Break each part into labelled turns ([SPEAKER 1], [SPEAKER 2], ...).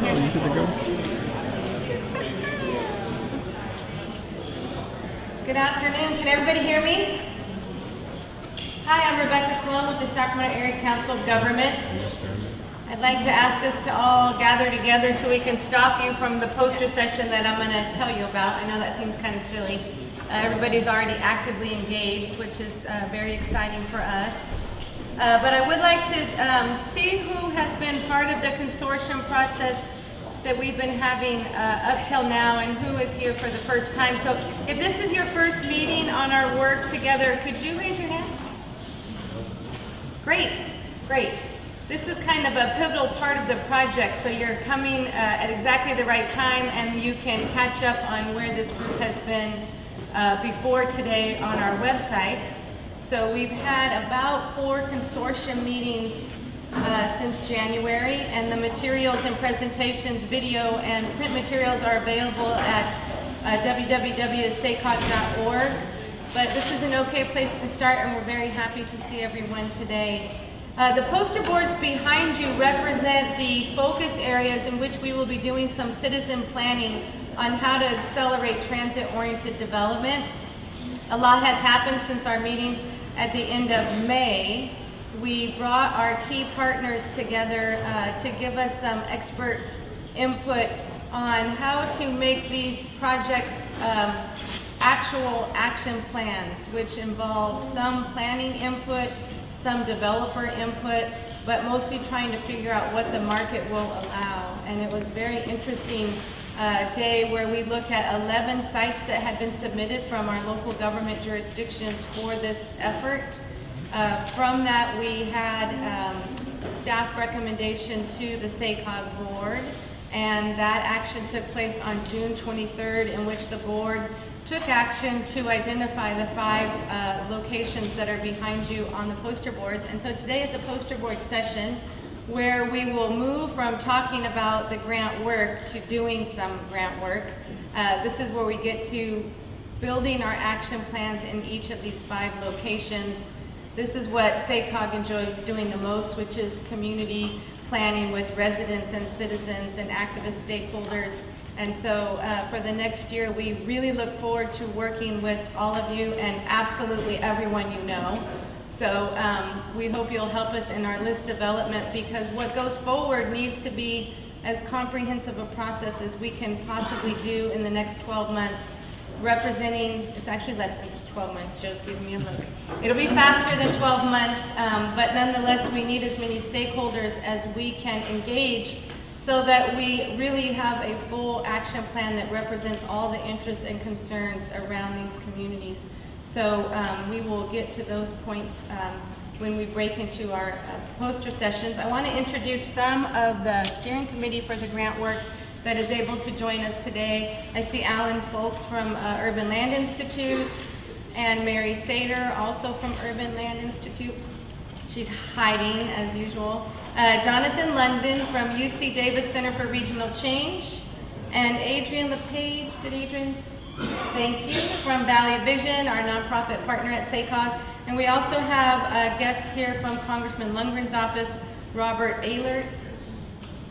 [SPEAKER 1] Here.
[SPEAKER 2] You good to go?
[SPEAKER 1] Good afternoon. Can everybody hear me? Hi, I'm Rebecca Sloan with the Sacramento Area Council of Governments. I'd like to ask us to all gather together so we can stop you from the poster session that I'm going to tell you about. I know that seems kind of silly. Everybody's already actively engaged, which is very exciting for us. But I would like to see who has been part of the consortium process that we've been having up till now and who is here for the first time. So if this is your first meeting on our work together, could you raise your hand? Great, great. This is kind of a pivotal part of the project, so you're coming at exactly the right time and you can catch up on where this group has been before today on our website. So we've had about 4 consortium meetings since January, and the materials and presentations, video and print materials are available at www.sacog.org. But this is an okay place to start, and we're very happy to see everyone today. The poster boards behind you represent the focus areas in which we will be doing some citizen planning on how to accelerate transit-oriented development. A lot has happened since our meeting at the end of May. We brought our key partners together to give us some expert input on how to make these projects actual action plans, which involve some planning input, some developer input, but mostly trying to figure out what the market will allow. And it was a very interesting day where we looked at 11 sites that had been submitted from our local government jurisdictions for this effort. From that, we had staff recommendation to the SACOG board, and that action took place on June 23rd, in which the board took action to identify the 5 locations that are behind you on the poster boards. And so today is a poster board session where we will move from talking about the grant work to doing some grant work. This is where we get to building our action plans in each of these 5 locations. This is what SACOG enjoys doing the most, which is community planning with residents and citizens and activist stakeholders. And so for the next year, we really look forward to working with all of you and absolutely everyone you know. So we hope you'll help us in our list development, because what goes forward needs to be as comprehensive a process as we can possibly do in the next 12 months, representing, it's actually less than 12 months, Joe's giving me a look. It'll be faster than 12 months, but nonetheless, we need as many stakeholders as we can engage so that we really have a full action plan that represents all the interests and concerns around these communities. So we will get to those points when we break into our poster sessions. I want to introduce some of the steering committee for the grant work that is able to join us today. I see Alan Folks from Urban Land Institute and Mary Sater, also from Urban Land Institute. She's hiding as usual. Jonathan London from UC Davis Center for Regional Change, and Adrian LePage. Did Adrian? Thank you. From Valley Vision, our nonprofit partner at SACOG. And we also have a guest here from Congressman Lundgren's office, Robert Ehlert.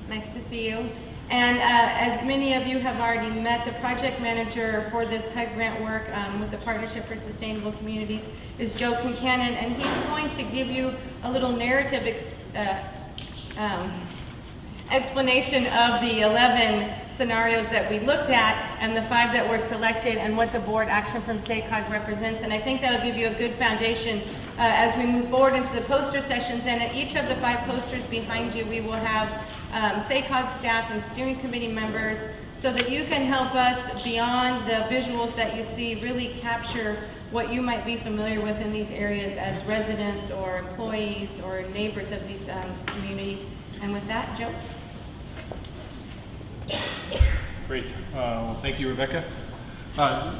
[SPEAKER 1] Nice to see you. And as many of you have already met, the project manager for this HUD grant work with the Partnership for Sustainable Communities is Joe Concannon, and he's going to give you a little narrative explanation of the 11 scenarios that we looked at and the 5 that were selected and what the board action from SACOG represents. And I think that'll give you a good foundation as we move forward into the poster sessions. And at each of the 5 posters behind you, we will have SACOG staff and steering committee members so that you can help us, beyond the visuals that you see, really capture what you might be familiar with in these areas as residents or employees or neighbors of these communities. And with that, Joe.
[SPEAKER 3] Great. Well, thank you, Rebecca.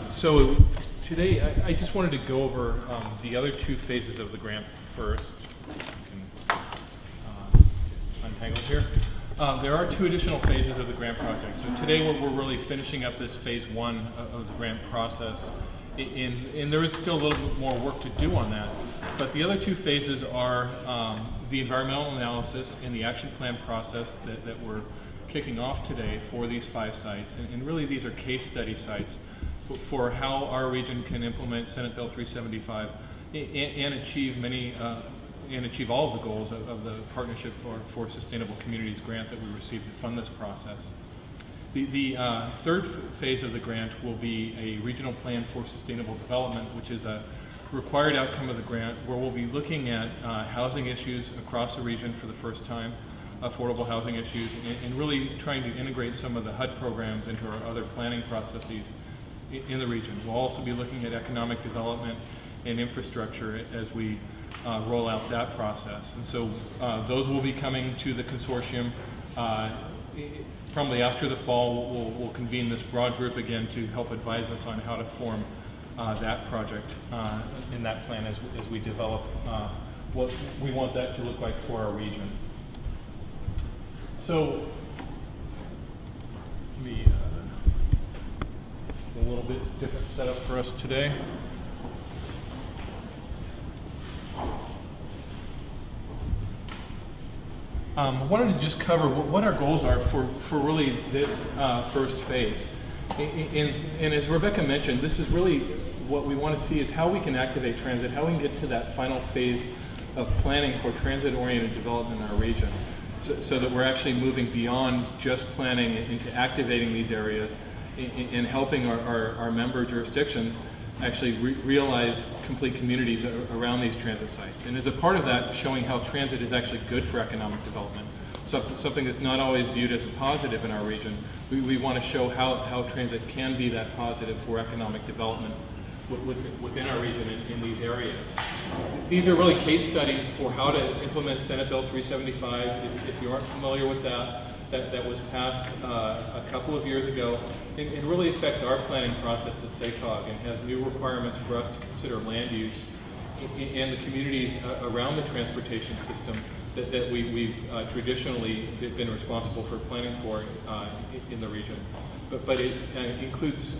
[SPEAKER 3] So today, I just wanted to go over the other 2 phases of the grant first. I can untangle here. There are 2 additional phases of the grant project. So today we're really finishing up this phase 1 of the grant process. And there is still a little bit more work to do on that. But the other 2 phases are the environmental analysis and the action plan process that we're kicking off today for these 5 sites, and really these are case study sites for how our region can implement Senate Bill 375 and achieve achieve all of the goals of the Partnership for Sustainable Communities grant that we received to fund this process. The third phase of the grant will be a regional plan for sustainable development, which is a required outcome of the grant, where we'll be looking at housing issues across the region for the first time, affordable housing issues, and really trying to integrate some of the HUD programs into our other planning processes in the region. We'll also be looking at economic development and infrastructure as we roll out that process. And so those will be coming to the consortium. Probably after the fall, we'll convene this broad group again to help advise us on how to form that project in that plan as we develop what we want that to look like for our region. So, maybe a little bit different setup for us today. I wanted to just cover what our goals are for really this first phase. And as Rebecca mentioned, this is really what we want to see is how we can activate transit, how we can get to that final phase of planning for transit-oriented development in our region, so that we're actually moving beyond just planning into activating these areas and helping our member jurisdictions actually realize complete communities around these transit sites. And as a part of that, showing how transit is actually good for economic development, something that's not always viewed as a positive in our region. We want to show how transit can be that positive for economic development within our region in these areas. These are really case studies for how to implement Senate Bill 375. If you aren't familiar with that was passed a couple of years ago. It really affects our planning process at SACOG and has new requiremements for us to consider land use and the communities around the transportation system that we've traditionally been responsible for planning for in the region. But it includes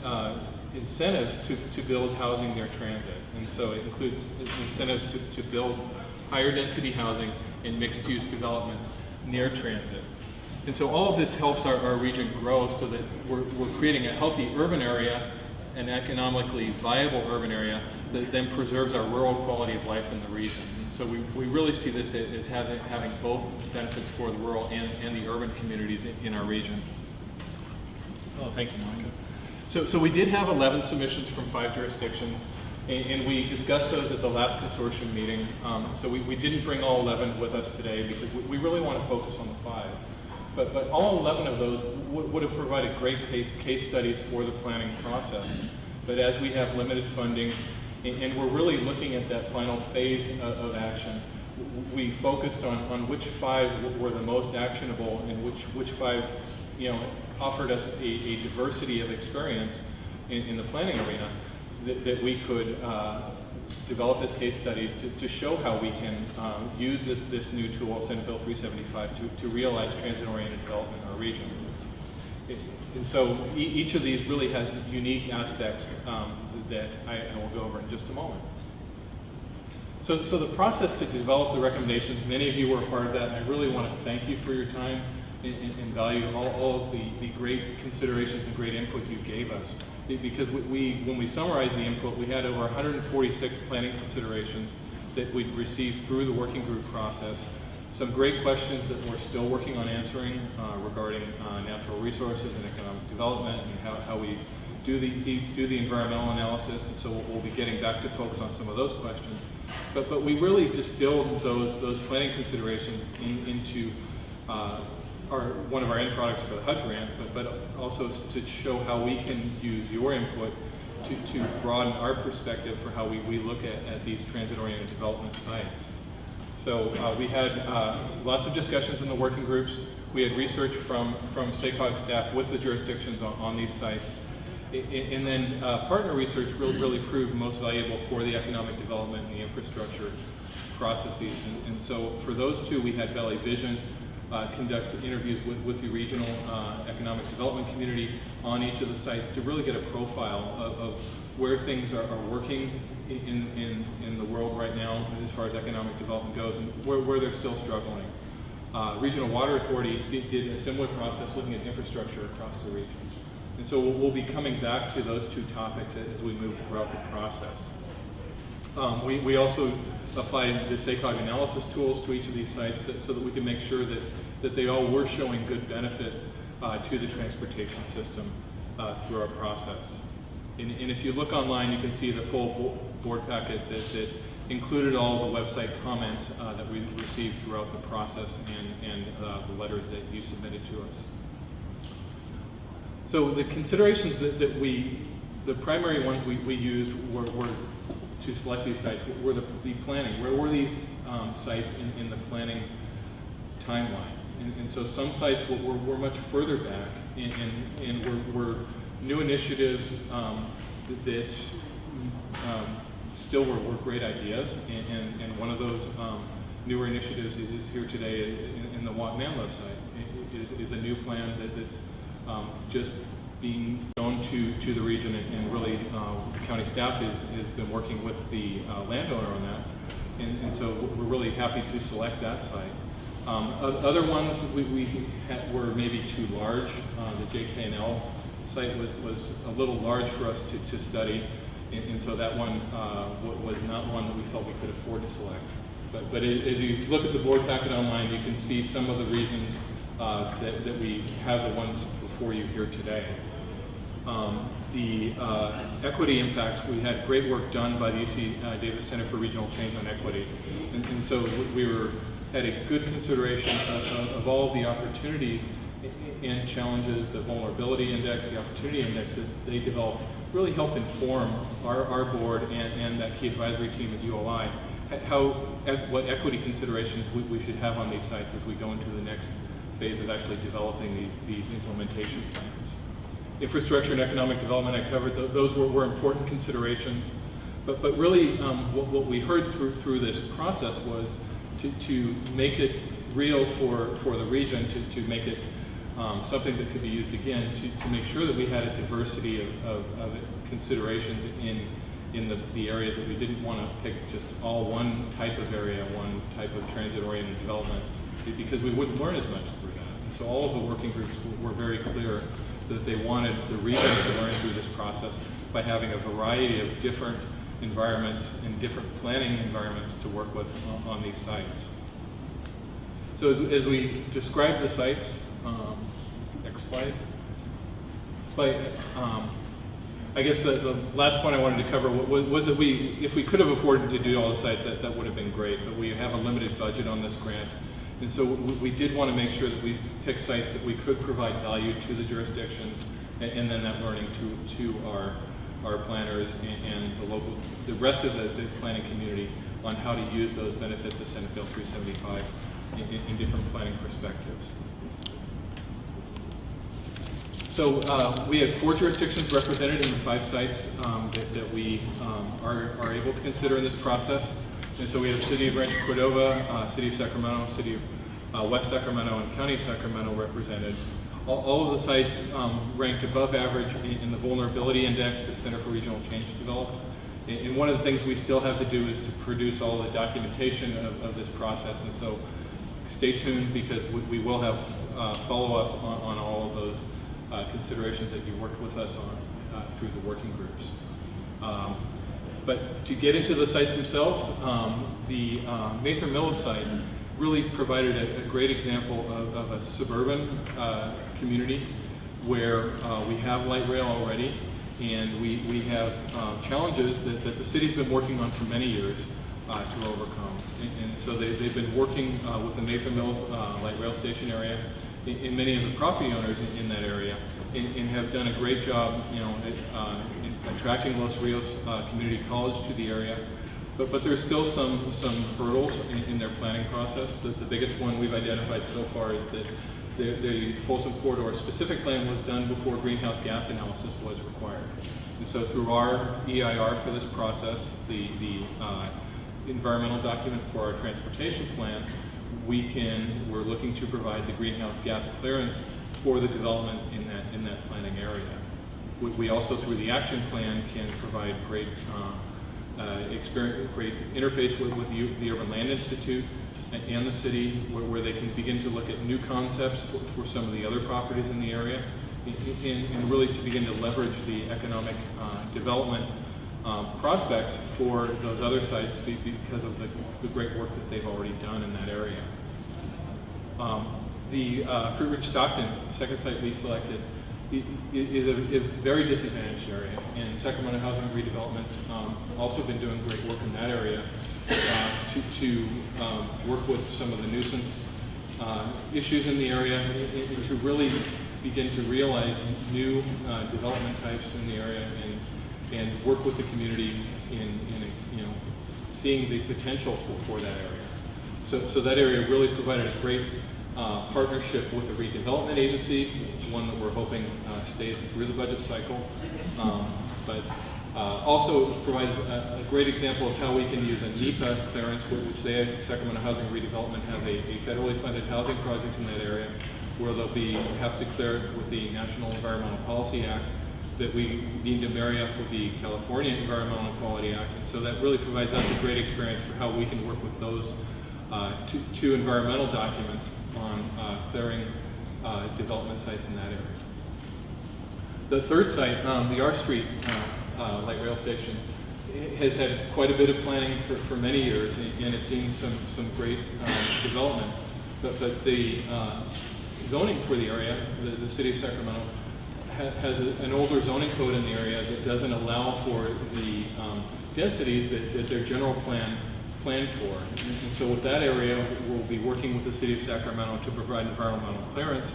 [SPEAKER 3] incentives to build housing near transit. And so it includes incentives to build higher density housing and mixed use development near transit. And so all of this helps our region grow so that we're creating a healthy urban area, an economically viable urban area that then preserves our rural quality of life in the region. And so we really see this as having both benefits for the rural and the urban communities in our region. Oh, thank you, Monica. So we did have 11 submissions from 5 jurisdictions, and we discussed those at the last consortium meeting. So we didn't bring all 11 with us today because we really want to focus on the 5. But all 11 of those would have provided great case studies for the planning process. But as we have limited funding, and we're really looking at that final phase of action, we focused on which 5 were the most actionable and which 5 offered us a diversity of experience in the planning arena that we could develop as case studies to show how we can use this new tool, Senate Bill 375, to realize transit-oriented development in our region. And so each of these really has unique aspects that I will go over in just a moment. So the process to develop the recommendations, many of you were a part of that, and I really want to thank you for your time and value all of the great considerations and great input you gave us. Because when we summarized the input, we had over 146 planning considerations that we'd received through the working group process. Some great questions that we're still working on answering regarding natural resources and economic development and how we do the environmental analysis. And so we'll be getting back to folks on some of those questions. But we really distilled those planning considerations into one of our end products for the HUD grant, but also to show how we can use your input to broaden our perspective for how we look at these transit-oriented development sites. So we had lots of discussions in the working groups. We had research from SACOG staff with the jurisdictions on these sites. And then partner research really proved most valuable for the economic development and the infrastructure processes. And so for those 2, we had Valley Vision conduct interviews with the regional economic development community on each of the sites to really get a profile of where things are working in the world right now as far as economic development goes and where they're still struggling. Regional Water Authority did a similar process looking at infrastructure across the region. And so we'll be coming back to those two topics as we move throughout the process. We also applied the SACOG analysis tools to each of these sites so that we can make sure that they all were showing good benefit to the transportation system through our process. And if you look online, you can see the full board packet that included all the website comments that we received throughout the process and the letters that you submitted to us. So the considerations that the primary ones we used were to select these sites were the planning. Where were these sites in the planning timeline? And so some sites were much further back and were new initiatives that still were great ideas. And one of those newer initiatives is here today in the Watt-Manlove site. Is a new plan that's just being shown to the region, and really the county staff has been working with the landowner on that, and so we're really happy to select that site. Other ones were maybe too large. The JKNL site was a little large for us to study, and so that one was not one that we felt we could afford to select. But as you look at the board packet online, you can see some of the reasons that we have the ones before you here today. The equity impacts, we had great work done by the UC Davis Center for Regional Change on Equity. And so we had a good consideration of all of the opportunities and challenges. The vulnerability index, the opportunity index that they developed really helped inform our board and that key advisory team at ULI what equity considerations we should have on these sites as we go into the next phase of actually developing these implementation plans. Infrastructure and economic development I covered, those were important considerations. But really what we heard through this process was to make it real for the region, to make it something that could be used again, to make sure that we had a diversity of considerations in the areas that we didn't want to pick just all one type of area, one type of transit-oriented development, because we wouldn't learn as much through that. And so all of the working groups were very clear that they wanted the region to learn through this process by having a variety of different environments and different planning environments to work with on these sites. So as we describe the sites, next slide. I guess the last point I wanted to cover was that if we could have afforded to do all the sites, that would have been great, but we have a limited budget on this grant. And so we did want to make sure that we pick sites that we could provide value to the jurisdictions, and then that learning to our planners and the rest of the planning community on how to use those benefits of Senate Bill 375 in different planning perspectives. So we had 4 jurisdictions represented in the 5 sites that we are able to consider in this process. And so we have City of Rancho Cordova, City of Sacramento, City of West Sacramento, and County of Sacramento represented. All of the sites ranked above average in the vulnerability index that Center for Regional Change developed. And one of the things we still have to do is to produce all the documentation of this process. And so stay tuned, because we will have follow-up on all of those considerations that you worked with us on through the working groups. But to get into the sites themselves, the Mather Mills site really provided a great example of a suburban community where we have light rail already, and we have challenges that the city's been working on for many years to overcome. And so they've been working with the Mather Mills light rail station area and many of the property owners in that area, and have done a great job, in attracting Los Rios Community College to the area. But there's still some hurdles in their planning process. The biggest one we've identified so far is that the Folsom Corridor specific plan was done before greenhouse gas analysis was required. And so through our EIR for this process, the environmental document for our transportation plan, we're looking to provide the greenhouse gas clearance for the development in that planning area. We also, through the action plan, can provide great great interface with the Urban Land Institute and the city, where they can begin to look at new concepts for some of the other properties in the area, and really to begin to leverage the economic development prospects for those other sites because of the great work that they've already done in that area. The Fruit Ridge Stockton, second site we selected, is a very disadvantaged area, and Sacramento Housing and Redevelopment's also been doing great work in that area to work with some of the nuisance issues in the area, and to really begin to realize new development types in the area, and work with the community in seeing the potential for that area. So that area really provided a great partnership with a redevelopment agency, one that we're hoping stays through the budget cycle, but also provides a great example of how we can use a NEPA clearance, which Sacramento Housing and Redevelopment has a federally funded housing project in that area, where they'll have to clear it with the National Environmental Policy Act, that we need to marry up with the California Environmental Quality Act, and so that really provides us a great experience for how we can work with those two environmental documents on clearing development sites in that area. The third site, the R Street light rail station, has had quite a bit of planning for many years, and has seen some great development. But the zoning for the area, the city of Sacramento, has an older zoning code in the area that doesn't allow for the densities that their general plan planned for. And so with that area, we'll be working with the city of Sacramento to provide environmental clearance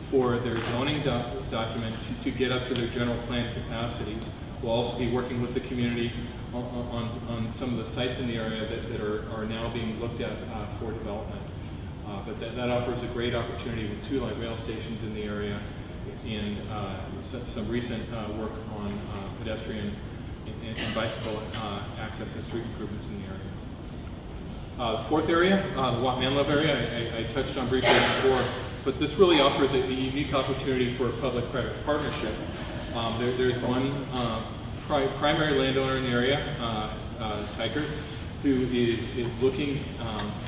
[SPEAKER 3] for their zoning document to get up to their general plan capacities. We'll also be working with the community on some of the sites in the area that are now being looked at for development. But that offers a great opportunity with 2 light rail stations in the area, and some recent work on pedestrian and bicycle access and street improvements in the area. Fourth area, the Watt-Manlove area, I touched on briefly before, but this really offers a unique opportunity for a public-private partnership. There's one primary landowner in the area, Tiker, who is looking,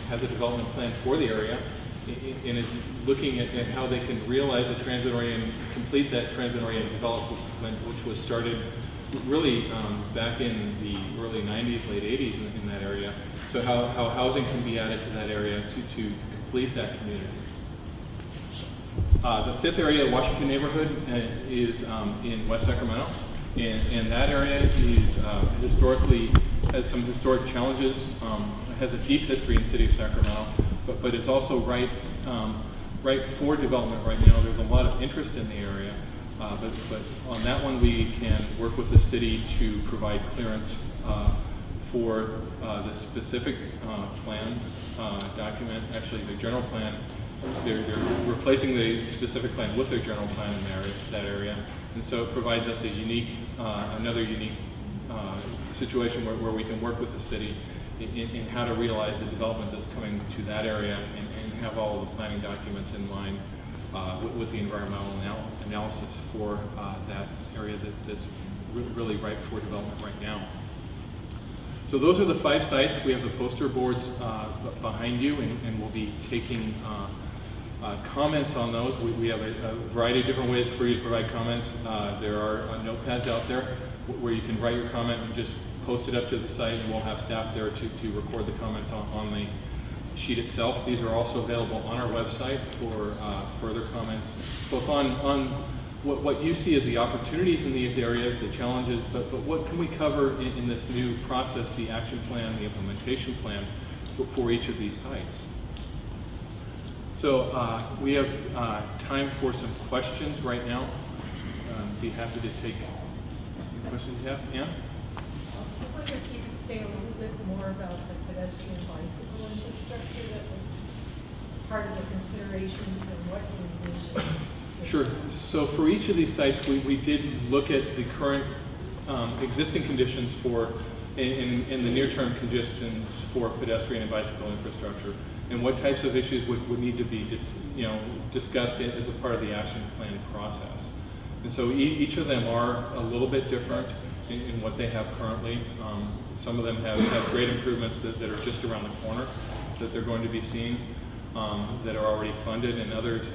[SPEAKER 3] has a development plan for the area, and is looking at how they can realize a transit-oriented, complete that transit-oriented development, which was started really back in the early 90s, late 80s in that area. So how housing can be added to that area to complete that community. The fifth area, Washington neighborhood, is in West Sacramento, and that area is historically has some historic challenges. Has a deep history in the city of Sacramento, but is also ripe for development right now. There's a lot of interest in the area, but on that one we can work with the city to provide clearance for the specific plan document. Actually, the general plan, they're replacing the specific plan with their general plan in that area, and so it provides us a unique, another unique situation where we can work with the city in how to realize the development that's coming to that area, and have all of the planning documents in line with the environmental analysis for that area that's really ripe for development right now. So those are the 5 sites. We have the poster boards behind you, and we'll be taking comments on those. We have a variety of different ways for you to provide comments. There are notepads out there where you can write your comment and just post it up to the site, and we'll have staff there to record the comments on the sheet itself. These are also available on our website for further comments, both on what you see as the opportunities in these areas, the challenges, but what can we cover in this new process, the action plan, the implementation plan for each of these sites. So we have time for some questions right now. Be happy to take any questions you have. Ann?
[SPEAKER 2] I wonder if you could say a little bit more about the pedestrian bicycle infrastructure that was part of the considerations and what you envisioned.
[SPEAKER 3] Sure. So for each of these sites, we did look at the current existing conditions for, in the near-term conditions for pedestrian and bicycle infrastructure, and what types of issues would need to be discussed as a part of the action plan process. And so each of them are a little bit different in what they have currently. Some of them have great improvements that are just around the corner. that they're going to be seeing that are already funded, and others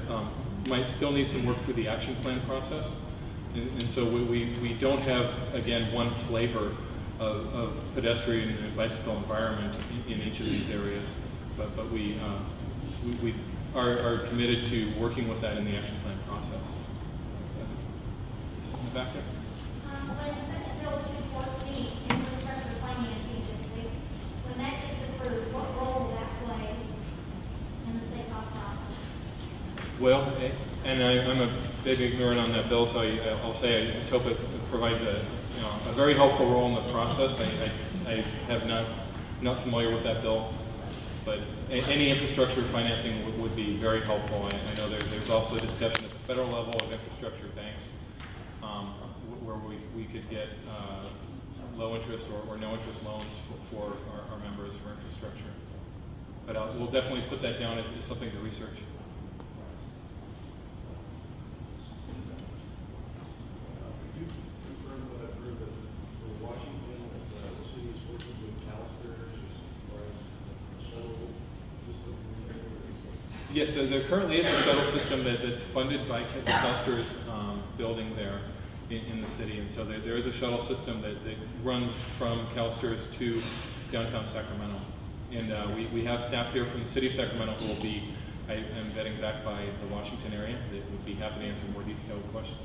[SPEAKER 3] might still need some work through the action plan process. And so we don't have, again, one flavor of pedestrian and bicycle environment in each of these areas, but we are committed to working with that in the action plan process. In the back there.
[SPEAKER 4] When Senate Bill 214, infrastructure financing districts, when that gets approved, what role will that play in the SACOG process?
[SPEAKER 3] Well, and I'm a big ignorant on that bill, so I'll say I just hope it provides a very helpful role in the process. I have not familiar with that bill, but any infrastructure financing would be very helpful. I know there's also discussion at the federal level of infrastructure banks, where we could get low interest or no interest loans for our members for infrastructure. But we'll definitely put that down as something to research. Yes, so there currently is a shuttle system that's funded by CalSTR's building there in the city, and so there is a shuttle system that runs from CalSTR's to downtown Sacramento. And we have staff here from the city of Sacramento who will be, I'm vetting back by the Washington area, that would be happy to answer more detailed questions.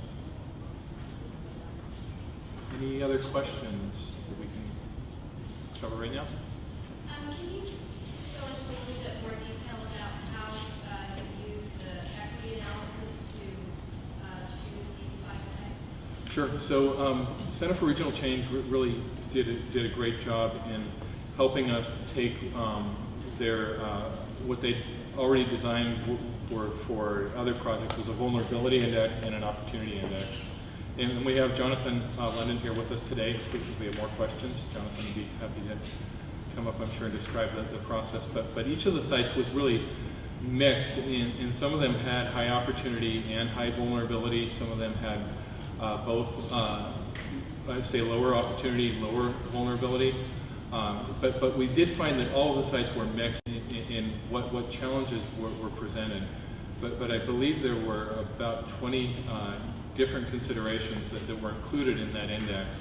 [SPEAKER 3] Any other questions that we can cover right now?
[SPEAKER 5] Can you go into a little bit more detail about how you use the equity analysis to choose these 5 sites?
[SPEAKER 3] Sure. So Center for Regional Change really did a great job in helping us take their what they already designed for other projects was a vulnerability index and an opportunity index. And we have Jonathan London here with us today. If we have more questions, Jonathan would be happy to come up, I'm sure, and describe the process. But each of the sites was really mixed, and some of them had high opportunity and high vulnerability. Some of them had both, I'd say, lower opportunity, lower vulnerability. But we did find that all of the sites were mixed in what challenges were presented. But I believe there were about 20 different considerations that were included in that index,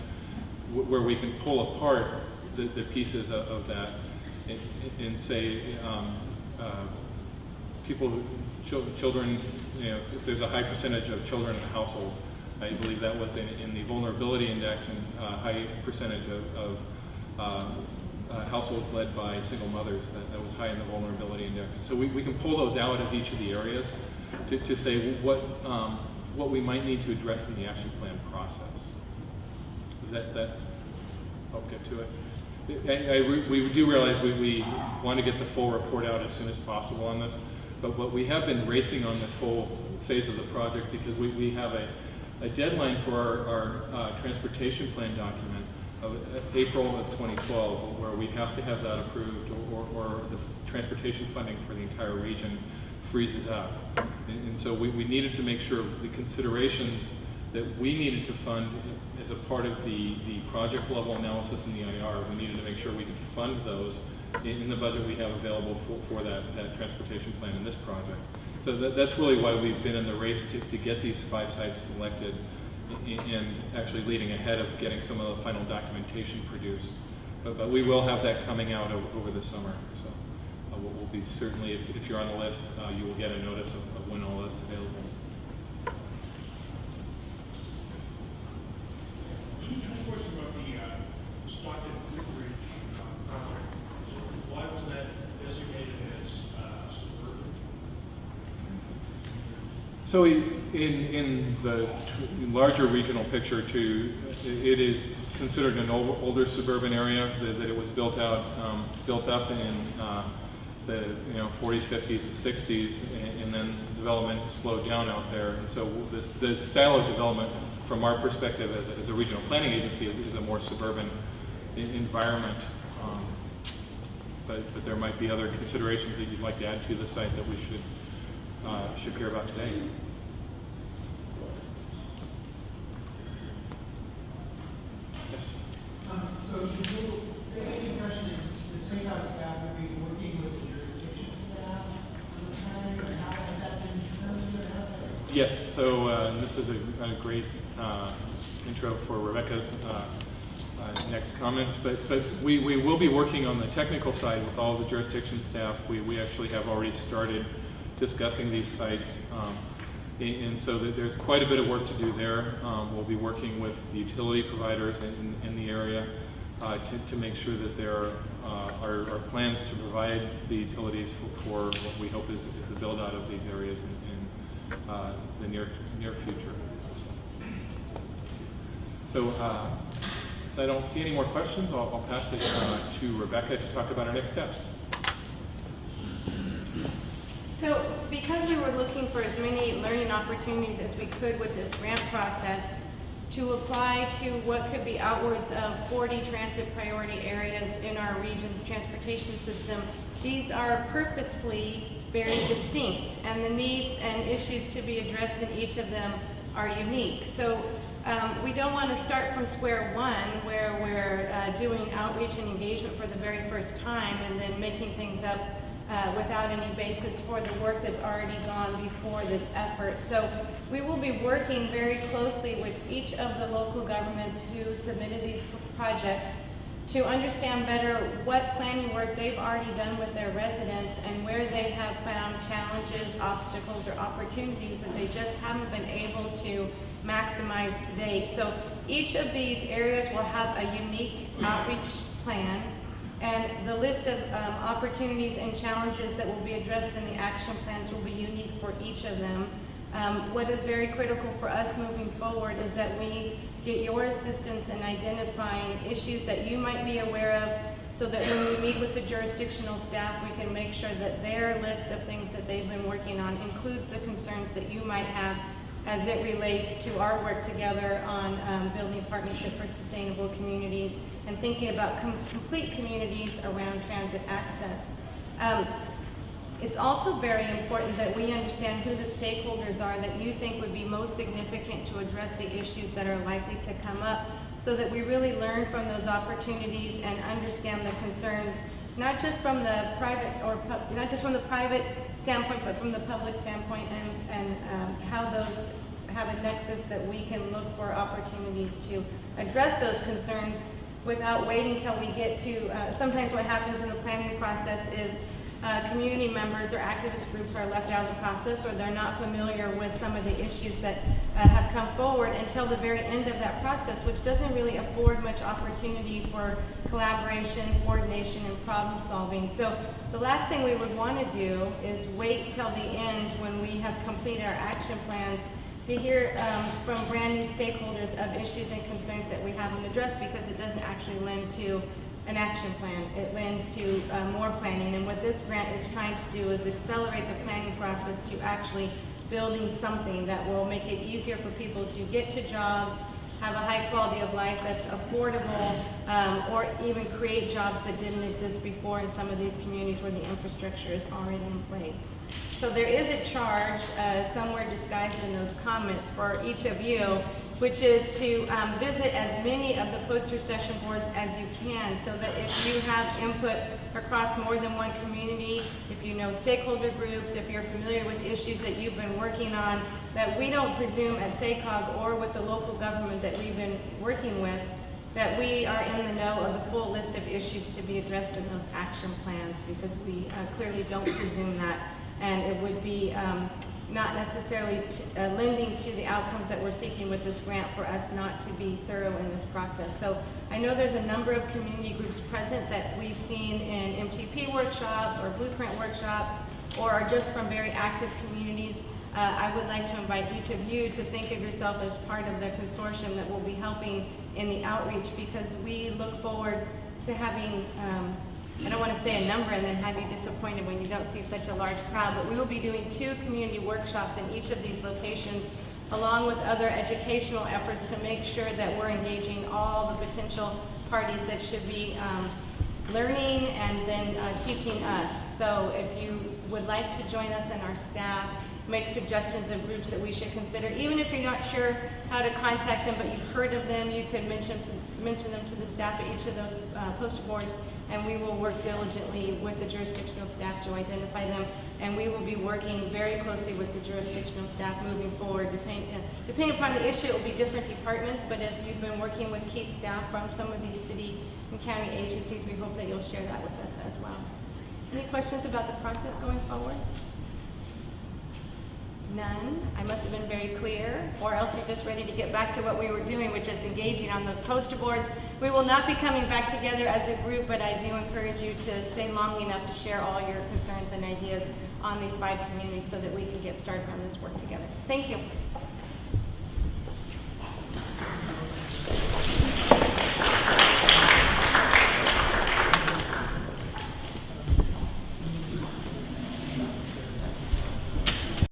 [SPEAKER 3] where we can pull apart the pieces of that and say children, if there's a high percentage of children in a household, I believe that was in the vulnerability index, and a high percentage of households led by single mothers, that was high in the vulnerability index. So we can pull those out of each of the areas to say what we might need to address in the action plan process. Is that I'll get to it. We do realize we want to get the full report out as soon as possible on this, but we have been racing on this whole phase of the project because we have a deadline for our transportation plan document of April of 2012, where we have to have that approved, or the transportation funding for the entire region freezes up. And so we needed to make sure the considerations that we needed to fund as a part of the project level analysis in the IR, we needed to make sure we could fund those in the budget we have available for that transportation plan in this project. So that's really why we've been in the race to get these 5 sites selected, and actually leading ahead of getting some of the final documentation produced. But we will have that coming out over the summer. So we'll be certainly, if you're on the list, you will get a notice of when all that's available.
[SPEAKER 6] A question about the Stockton Bridge project. Why was that designated as suburban?
[SPEAKER 3] So in the larger regional picture, too, it is considered an older suburban area that it was built up in the 40s, 50s, and 60s, and then development slowed down out there. And so the style of development, from our perspective as a regional planning agency, is a more suburban environment. But there might be other considerations that you'd like to add to the site that we should hear about today. Yes.
[SPEAKER 7] So you get the impression that the SACOG staff would be working with the
[SPEAKER 3] Yes, so this is a great intro for Rebecca's next comments, but we will be working on the technical side with all the jurisdiction staff. We actually have already started discussing these sites, and so there's quite a bit of work to do there. We'll be working with the utility providers in the area to make sure that there are plans to provide the utilities for what we hope is the build out of these areas in the near future. So I don't see any more questions. I'll pass it to Rebecca to talk about our next steps.
[SPEAKER 1] So because we were looking for as many learning opportunities as we could with this grant process to apply to what could be outwards of 40 transit priority areas in our region's transportation system, these are purposefully very distinct, and the needs and issues to be addressed in each of them are unique. So we don't want to start from square one where we're doing outreach and engagement for the very first time and then making things up without any basis for the work that's already gone before this effort. So we will be working very closely with each of the local governments who submitted these projects to understand better what planning work they've already done with their residents and where they have found challenges, obstacles, or opportunities that they just haven't been able to maximize to date. So each of these areas will have a unique outreach plan, and the list of opportunities and challenges that will be addressed in the action plans will be unique for each of them. What is very critical for us moving forward is that we get your assistance in identifying issues that you might be aware of, so that when we meet with the jurisdictional staff, we can make sure that their list of things that they've been working on includes the concerns that you might have as it relates to our work together on building partnership for sustainable communities and thinking about complete communities around transit access. It's also very important that we understand who the stakeholders are that you think would be most significant to address the issues that are likely to come up, so that we really learn from those opportunities and understand the concerns, not just from the private not just from the private standpoint, but from the public standpoint, and how those have a nexus that we can look for opportunities to address those concerns without waiting till we get to, sometimes what happens in the planning process is community members or activist groups are left out of the process, or they're not familiar with some of the issues that have come forward until the very end of that process, which doesn't really afford much opportunity for collaboration, coordination, and problem solving. So the last thing we would want to do is wait till the end when we have completed our action plans to hear from brand new stakeholders of issues and concerns that we haven't addressed, because it doesn't actually lend to an action plan. It lends to more planning, and what this grant is trying to do is accelerate the planning process to actually building something that will make it easier for people to get to jobs, have a high quality of life that's affordable, or even create jobs that didn't exist before in some of these communities where the infrastructure is already in place. So there is a charge somewhere disguised in those comments for each of you, which is to visit as many of the poster session boards as you can, so that if you have input across more than one community, if you know stakeholder groups, if you're familiar with issues that you've been working on, that we don't presume at SACOG or with the local government that we've been working with, that we are in the know of the full list of issues to be addressed in those action plans, because we clearly don't presume that, and it would be not necessarily lending to the outcomes that we're seeking with this grant for us not to be thorough in this process. So I know there's a number of community groups present that we've seen in MTP workshops or blueprint workshops, or are just from very active communities. I would like to invite each of you to think of yourself as part of the consortium that will be helping in the outreach, because we look forward to having I don't want to say a number and then have you disappointed when you don't see such a large crowd, but we will be doing 2 community workshops in each of these locations, along with other educational efforts to make sure that we're engaging all the potential parties that should be learning and then teaching us. So if you would like to join us and our staff, make suggestions of groups that we should consider, even if you're not sure how to contact them, but you've heard of them, you could mention them to the staff at each of those poster boards, and we will work diligently with the jurisdictional staff to identify them, and we will be working very closely with the jurisdictional staff moving forward. Depending upon the issue, it will be different departments, but if you've been working with key staff from some of these city and county agencies, we hope that you'll share that with us as well. Any questions about the process going forward? None. I must have been very clear, or else you're just ready to get back to what we were doing, which is engaging on those poster boards. We will not be coming back together as a group, but I do encourage you to stay long enough to share all your concerns and ideas on these 5 communities so that we can get started on this work together. Thank you.